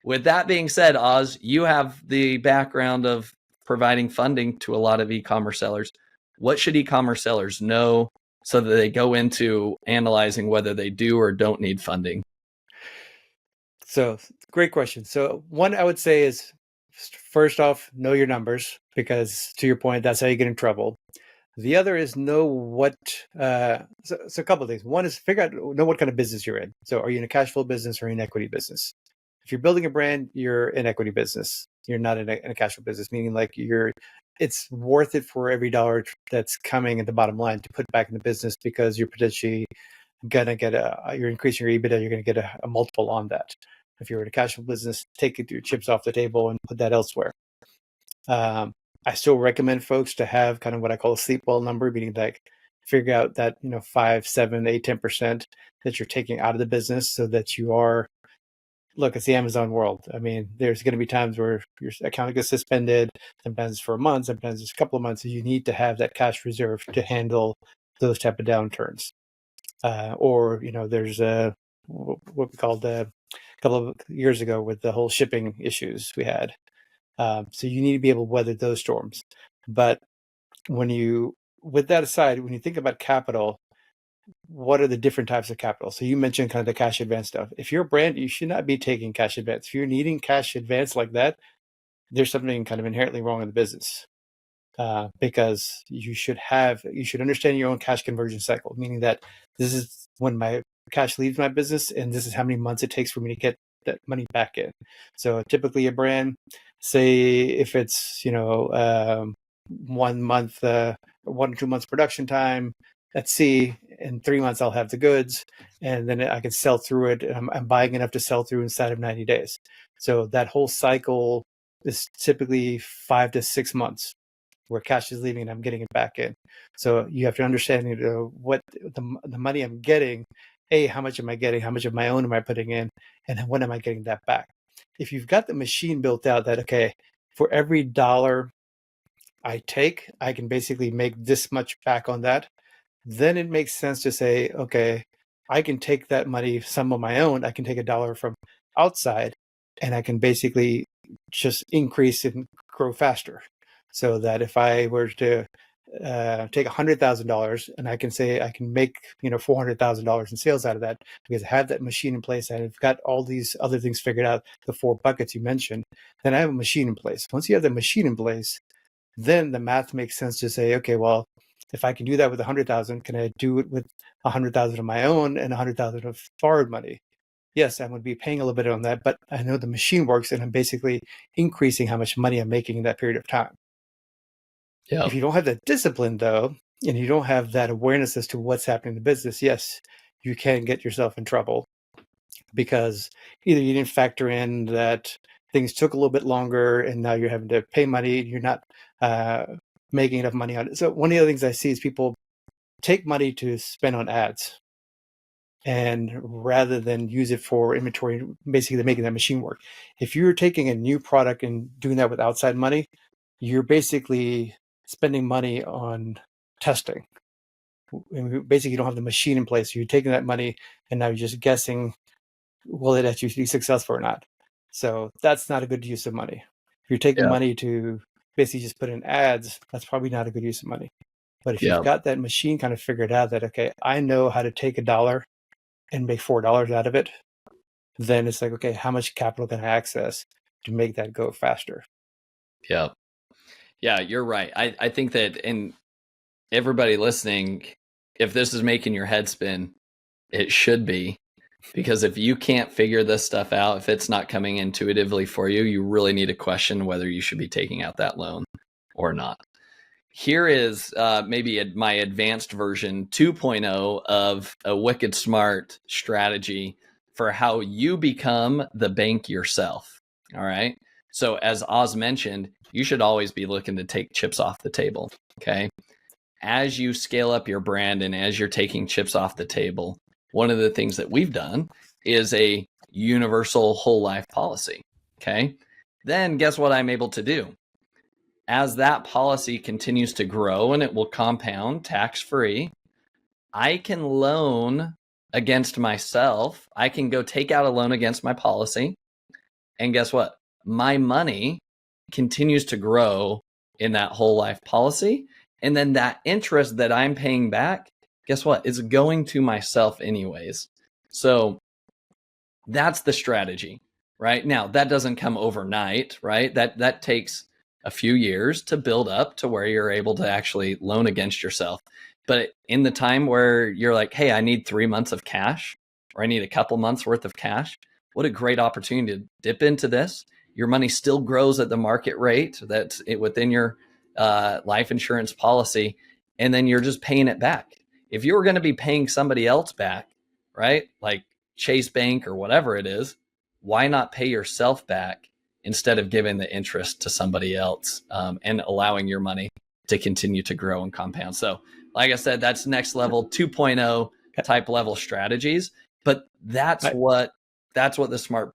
with that being said, Oz, you have the background of providing funding to a lot of e-commerce sellers. What should e-commerce sellers know so that they go into analyzing whether they do or don't need funding? So great question. So one I would say is, first off, know your numbers, because to your point, that's how you get in trouble. The other is know what, so a couple of things. One is know what kind of business you're in. So are you in a cash flow business or an equity business? If you're building a brand, you're an equity business. You're not in a cash flow business, meaning like it's worth it for every dollar that's coming at the bottom line to put back in the business, because you're potentially gonna get you're increasing your EBITDA, you're gonna get a multiple on that. If you're in a cash flow business, take your chips off the table and put that elsewhere. I still recommend folks to have kind of what I call a sleep well number, meaning like figure out that 5, 7, 8, 10% that you're taking out of the business, so that you are. Look, it's the Amazon world. I mean, there's going to be times where your account gets suspended, sometimes for a month, sometimes it's a couple of months. You need to have that cash reserve to handle those type of downturns. Or there's what we called a couple of years ago with the whole shipping issues we had. So you need to be able to weather those storms. But with that aside, when you think about capital, what are the different types of capital? So you mentioned kind of the cash advance stuff. If you're a brand, you should not be taking cash advance. If you're needing cash advance like that, there's something kind of inherently wrong in the business. Because you should understand your own cash conversion cycle, meaning that this is when my cash leaves my business, and this is how many months it takes for me to get that money back in. So typically a brand, say if it's 1 month, 1 or 2 months production time, let's see, in 3 months I'll have the goods, and then I can sell through it. I'm buying enough to sell through inside of 90 days. So that whole cycle is typically 5 to 6 months where cash is leaving and I'm getting it back in. So you have to understand what the money I'm getting, how much am I getting, how much of my own am I putting in, and when am I getting that back? If you've got the machine built out that, okay, for every dollar I take, I can basically make this much back on that, then it makes sense to say, okay, I can take that money, some of my own, I can take a dollar from outside, and I can basically just increase and grow faster. So that if I were to take $100,000 and I can say I can make $400,000 in sales out of that because I have that machine in place, and I've got all these other things figured out, the 4 buckets you mentioned, then I have a machine in place. Once you have the machine in place, then the math makes sense to say, okay, well, if I can do that with 100,000, can I do it with 100,000 of my own and 100,000 of borrowed money? Yes, I'm going to be paying a little bit on that, but I know the machine works, and I'm basically increasing how much money I'm making in that period of time. Yeah. If you don't have that discipline, though, and you don't have that awareness as to what's happening in the business, yes, you can get yourself in trouble, because either you didn't factor in that things took a little bit longer and now you're having to pay money, you're not making enough money on it. So one of the other things I see is people take money to spend on ads, and rather than use it for inventory, basically they're making that machine work. If you're taking a new product and doing that with outside money, you're basically spending money on testing. Basically, you don't have the machine in place. You're taking that money and now you're just guessing, will it actually be successful or not? So that's not a good use of money. If you're taking money to basically just put in ads, that's probably not a good use of money. But if you've got that machine kind of figured out that, okay, I know how to take $1 and make $4 out of it, then it's like, okay, how much capital can I access to make that go faster? Yeah. Yeah, you're right. I think that, and everybody listening, if this is making your head spin, it should be, because if you can't figure this stuff out, if it's not coming intuitively for you, you really need to question whether you should be taking out that loan or not. Here is maybe my advanced version 2.0 of a wicked smart strategy for how you become the bank yourself. All right. So as Oz mentioned, you should always be looking to take chips off the table. Okay. As you scale up your brand and as you're taking chips off the table, one of the things that we've done is a universal whole life policy. Okay. Then guess what I'm able to do? As that policy continues to grow and it will compound tax-free, I can loan against myself. I can go take out a loan against my policy. And guess what? My money continues to grow in that whole life policy. And then that interest that I'm paying back, guess what? It's going to myself anyways. So that's the strategy, right? Now, that doesn't come overnight, right? That takes a few years to build up to where you're able to actually loan against yourself. But in the time where you're like, hey, I need 3 months of cash, or I need a couple months worth of cash, what a great opportunity to dip into this. Your money still grows at the market rate that's within your life insurance policy, and then you're just paying it back. If you were going to be paying somebody else back, right, like Chase Bank or whatever it is, why not pay yourself back instead of giving the interest to somebody else and allowing your money to continue to grow and compound? So like I said, that's next level 2.0 type level strategies, but that's what the smart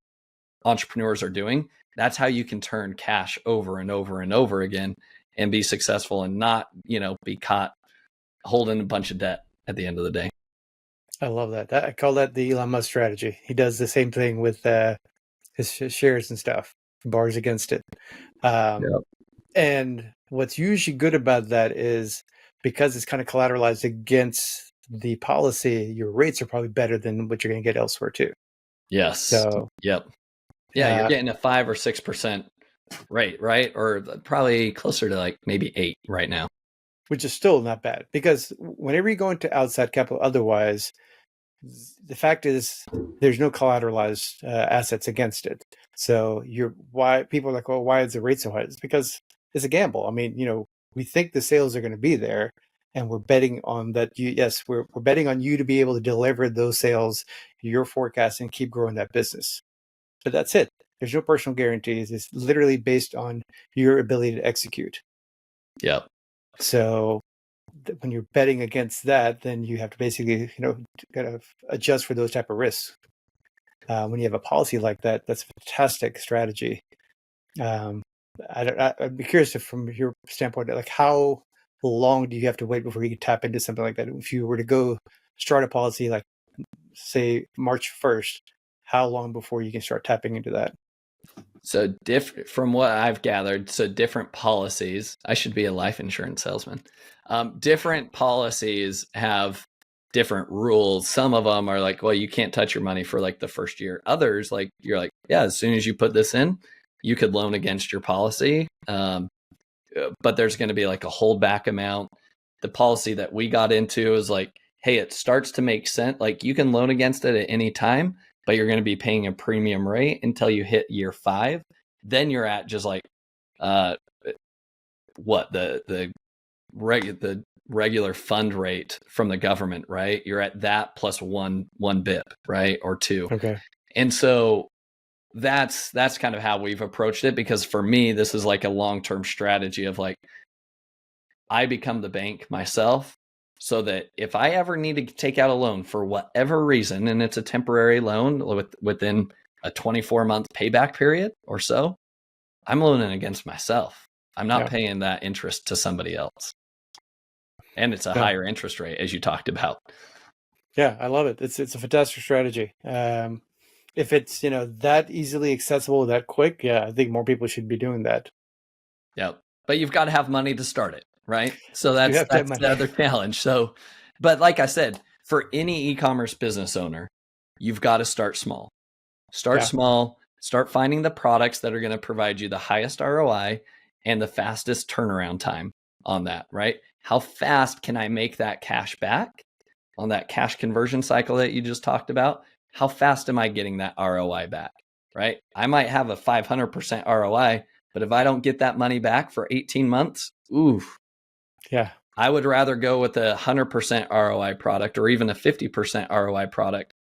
entrepreneurs are doing. That's how you can turn cash over and over and over again and be successful and not, be caught holding a bunch of debt at the end of the day. I love that. I call that the Elon Musk strategy. He does the same thing with his shares and stuff, bars against it. And what's usually good about that is because it's kind of collateralized against the policy, your rates are probably better than what you're going to get elsewhere too. Yes. So, yep. Yeah, you're getting a 5 or 6% rate, right? Or probably closer to like maybe 8 right now. Which is still not bad, because whenever you go into outside capital, otherwise, the fact is there's no collateralized assets against it. So why people are like, well, why is the rate so high? It's because it's a gamble. I mean, we think the sales are going to be there, and we're betting on that. We're betting on you to be able to deliver those sales, your forecast, and keep growing that business. But that's it. There's no personal guarantees. It's literally based on your ability to execute. Yep. So when you're betting against that, then you have to basically, kind of adjust for those type of risks. When you have a policy like that, that's a fantastic strategy. I'd be curious from your standpoint, like how long do you have to wait before you can tap into something like that? If you were to go start a policy, like say March 1st, how long before you can start tapping into that? So from what I've gathered, so different policies, I should be a life insurance salesman. Different policies have different rules. Some of them are like, well, you can't touch your money for like the first year. Others, like you're like, yeah, as soon as you put this in, you could loan against your policy. But there's going to be like a holdback amount. The policy that we got into is like, hey, it starts to make sense. Like you can loan against it at any time, but you're going to be paying a premium rate until you hit year 5. Then you're at just like, the regular fund rate from the government, right? You're at that plus one BIP, right? Or 2. Okay. And so that's kind of how we've approached it, because for me, this is like a long-term strategy of like, I become the bank myself, so that if I ever need to take out a loan for whatever reason, and it's a temporary loan within a 24-month payback period or so, I'm loaning against myself. I'm not paying that interest to somebody else. And it's a higher interest rate, as you talked about. Yeah, I love it. It's a fantastic strategy. If it's, that easily accessible, that quick, I think more people should be doing that. Yep. But you've got to have money to start it, right? So that's the other challenge. So, but like I said, for any e-commerce business owner, you've got to start small. Start small, start finding the products that are going to provide you the highest ROI and the fastest turnaround time on that, right? How fast can I make that cash back on that cash conversion cycle that you just talked about? How fast am I getting that ROI back, right? I might have a 500% ROI, but if I don't get that money back for 18 months, I would rather go with a 100% ROI product or even a 50% ROI product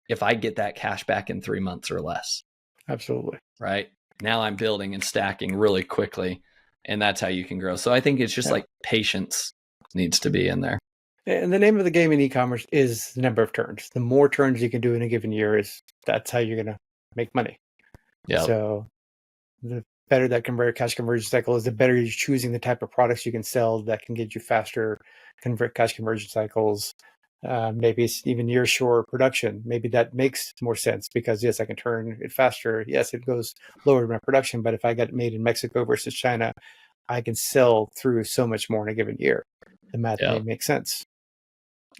if I get that cash back in 3 months or less. Absolutely. Right? Now I'm building and stacking really quickly, and that's how you can grow. So I think it's just like patience needs to be in there. And the name of the game in e-commerce is the number of turns. The more turns you can do in a given year, that's how you're going to make money. Yeah. So the better that cash conversion cycle is, the better you're choosing the type of products you can sell that can get you faster cash conversion cycles. Maybe it's even nearshore production. Maybe that makes more sense because yes, I can turn it faster. Yes, it goes lower in my production, but if I got it made in Mexico versus China, I can sell through so much more in a given year. The math may make sense.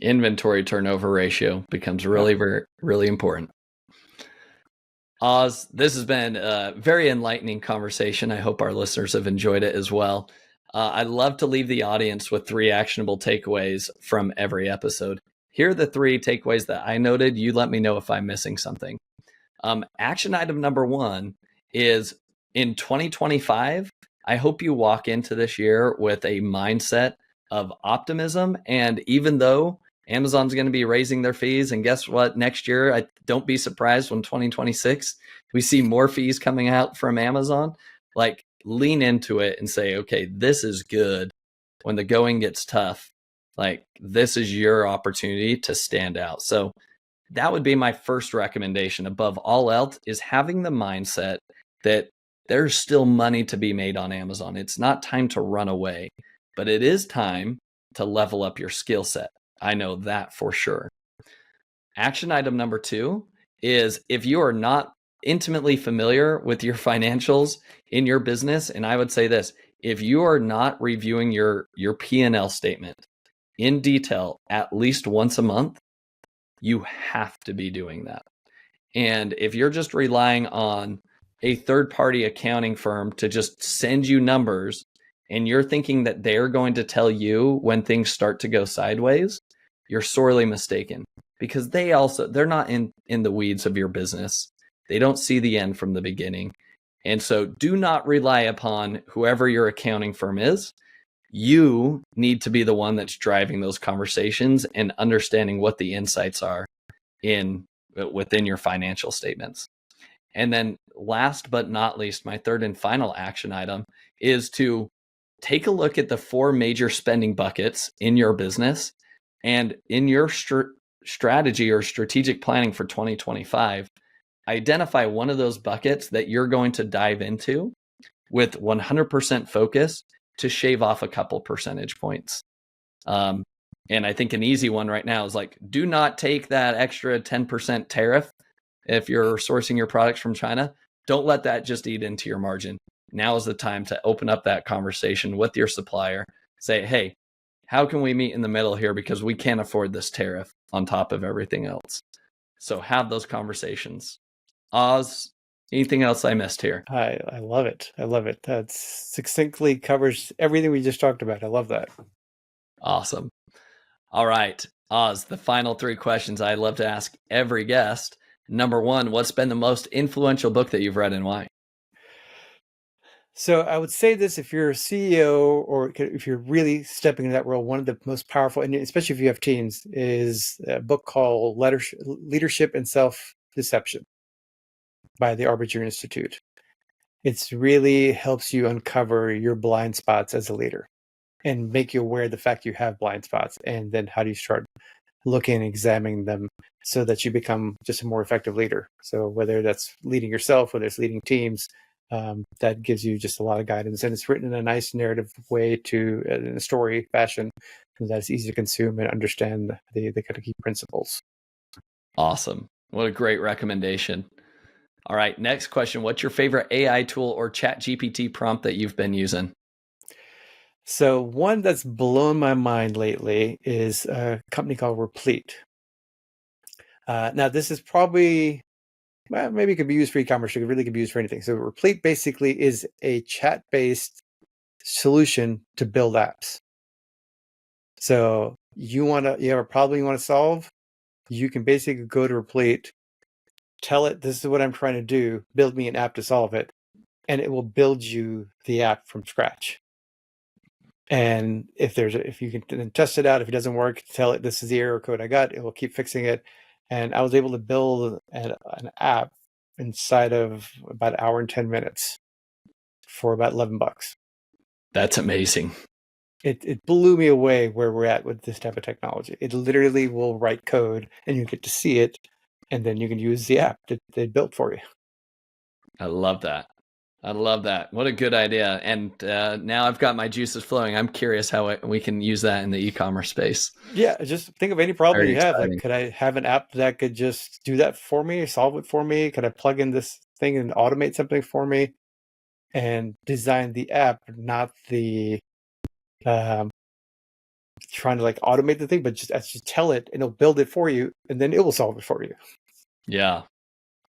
Inventory turnover ratio becomes really, very, really important. Oz, this has been a very enlightening conversation. I hope our listeners have enjoyed it as well. I'd love to leave the audience with 3 actionable takeaways from every episode. Here are the 3 takeaways that I noted. You let me know if I'm missing something. Action item number 1 is in 2025, I hope you walk into this year with a mindset of optimism. And even though Amazon's going to be raising their fees, and guess what? Next year, don't be surprised when 2026, we see more fees coming out from Amazon. Like, lean into it and say, okay, this is good. When the going gets tough, like, this is your opportunity to stand out. So that would be my first recommendation above all else, is having the mindset that there's still money to be made on Amazon. It's not time to run away, but it is time to level up your skill set. I know that for sure. Action item number 2 is, if you are not intimately familiar with your financials in your business, and I would say this, if you are not reviewing your P&L statement in detail at least once a month, you have to be doing that. And if you're just relying on a third-party accounting firm to just send you numbers and you're thinking that they're going to tell you when things start to go sideways, you're sorely mistaken, because they're not in the weeds of your business. They don't see the end from the beginning. And so do not rely upon whoever your accounting firm is. You need to be the one that's driving those conversations and understanding what the insights are within your financial statements. And then last but not least, my third and final action item is to take a look at the 4 major spending buckets in your business, and in your strategy or strategic planning for 2025, identify one of those buckets that you're going to dive into with 100% focus to shave off a couple percentage points. And I think an easy one right now is like, do not take that extra 10% tariff if you're sourcing your products from China. Don't let that just eat into your margin. Now is the time to open up that conversation with your supplier. Say, hey, how can we meet in the middle here? Because we can't afford this tariff on top of everything else. So have those conversations. Oz, anything else I missed here? I love it. I love it. That succinctly covers everything we just talked about. I love that. Awesome. All right, Oz, the final 3 questions I love to ask every guest. Number 1, what's been the most influential book that you've read and why? So I would say this: if you're a CEO or if you're really stepping into that role, one of the most powerful, and especially if you have teams, is a book called Leadership and Self-Deception by the Arbiter Institute. It really helps you uncover your blind spots as a leader and make you aware of the fact you have blind spots. And then how do you start looking and examining them so that you become just a more effective leader? So whether that's leading yourself, whether it's leading teams, that gives you just a lot of guidance. And it's written in a nice narrative way in a story fashion that's easy to consume and understand the kind of key principles. Awesome. What a great recommendation. All right, next question. What's your favorite AI tool or chat GPT prompt that you've been using? So one that's blown my mind lately is a company called Replete. Now this is probably, well, maybe it could be used for e-commerce. It really could be used for anything. So Replete basically is a chat-based solution to build apps. So you have a problem you want to solve, you can basically go to Replete, tell it, this is what I'm trying to do, build me an app to solve it, and it will build you the app from scratch. And if you can then test it out, if it doesn't work, tell it this is the error code I got, it will keep fixing it. And I was able to build an app inside of about an hour and 10 minutes for about $11. That's amazing. It blew me away where we're at with this type of technology. It literally will write code and you get to see it, and then you can use the app that they built for you. I love that. I love that. What a good idea. And now I've got my juices flowing. I'm curious how we can use that in the e-commerce space. Yeah, just think of any problem Very you have. exciting. Like, could I have an app that could just do that for me, solve it for me? Could I plug in this thing and automate something for me? And design the app, not the trying to like automate the thing, but just actually tell it and it'll build it for you, and then it will solve it for you. Yeah,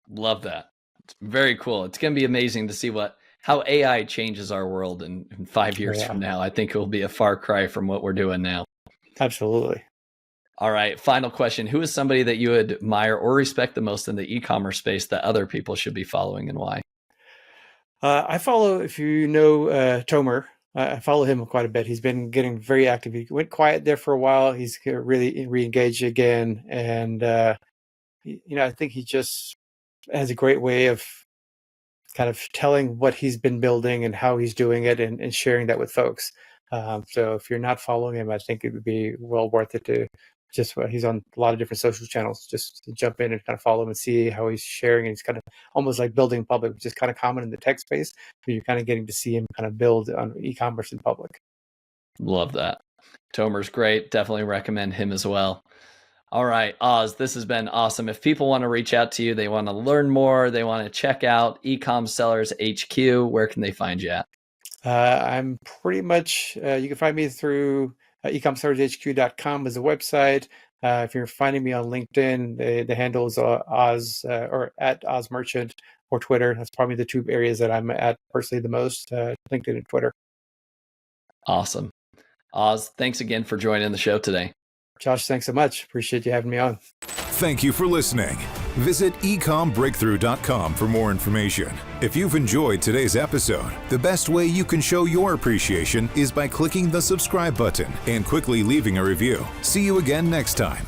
love that. It's very cool. It's going to be amazing to see how AI changes our world in 5 years from now. I think it will be a far cry from what we're doing now. Absolutely. All right, final question. Who is somebody that you admire or respect the most in the e-commerce space that other people should be following, and why? I follow, if you know Tomer, I follow him quite a bit. He's been getting very active. He went quiet there for a while. He's really re-engaged again. And, I think he just has a great way of kind of telling what he's been building and how he's doing it, and sharing that with folks. So if you're not following him, I think it would be well worth it to he's on a lot of different social channels, just to jump in and kind of follow him and see how he's sharing. And he's kind of almost like building in public, which is kind of common in the tech space, but you're kind of getting to see him kind of build on e-commerce in public. Love that. Tomer's great. Definitely recommend him as well. All right, Oz, this has been awesome. If people want to reach out to you, they want to learn more, they want to check out Ecom Sellers HQ, where can they find you at? I'm pretty much, you can find me through ecomstartershq.com is the website. If you're finding me on LinkedIn, the handle is Oz or at Oz Merchant, or Twitter. That's probably the two areas that I'm at personally the most, LinkedIn and Twitter. Awesome. Oz, thanks again for joining the show today. Josh, thanks so much. Appreciate you having me on. Thank you for listening. Visit ecombreakthrough.com for more information. If you've enjoyed today's episode, the best way you can show your appreciation is by clicking the subscribe button and quickly leaving a review. See you again next time.